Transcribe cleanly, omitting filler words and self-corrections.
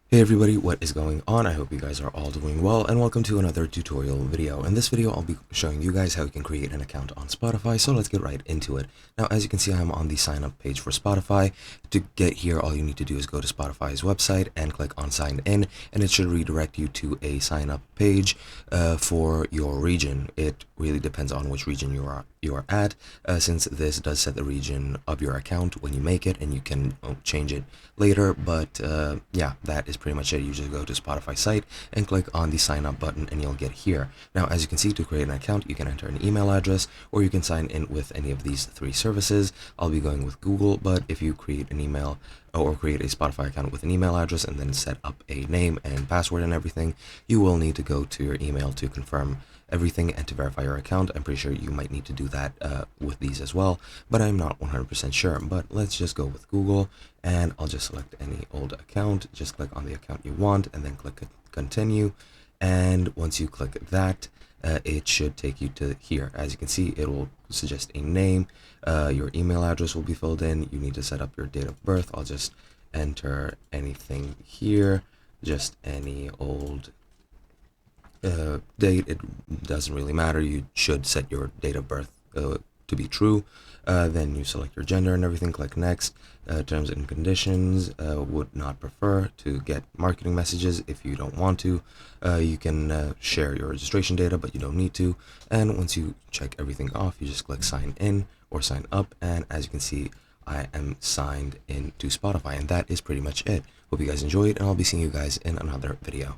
Hey everybody, what is going on? I hope you guys are all doing well, and welcome to another tutorial video. In this video, I'll be showing you guys how you can create an account on Spotify, so let's get right into it. Now, as you can see, I'm on the sign up page for Spotify. To get here, all you need to do is go to Spotify's website and click on sign in, and it should redirect you to a sign up page for your region. It really depends on which region you are at, since this does set the region of your account when you make it, and you can change it later. But yeah, that is pretty much it. You just go to Spotify site and click on the sign up button, and you'll get here. Now, as you can see, to create an account, you can enter an email address, or you can sign in with any of these three services. I'll be going with Google, but if you create an email or create a Spotify account with an email address and then set up a name and password and everything, you will need to go to your email to confirm everything and to verify your account. I'm pretty sure you might need to do that with these as well, but I'm not 100% sure. But let's just go with Google, and I'll just select any old account. Just click on the account you want and then click continue. And once you click that, it should take you to here. As you can see, it will suggest a name. Your email address will be filled in. You need to set up your date of birth. I'll just enter anything here, just any old date. It doesn't really matter. You should set your date of birth to be true. Then you select your gender and everything, click next. Terms and conditions, would not prefer to get marketing messages. If you don't want to, you can share your registration data, but you don't need to. And once you check everything off, you just click sign in or sign up, and as you can see, I am signed in to Spotify, and that is pretty much it. Hope you guys enjoyed, and I'll be seeing you guys in another video.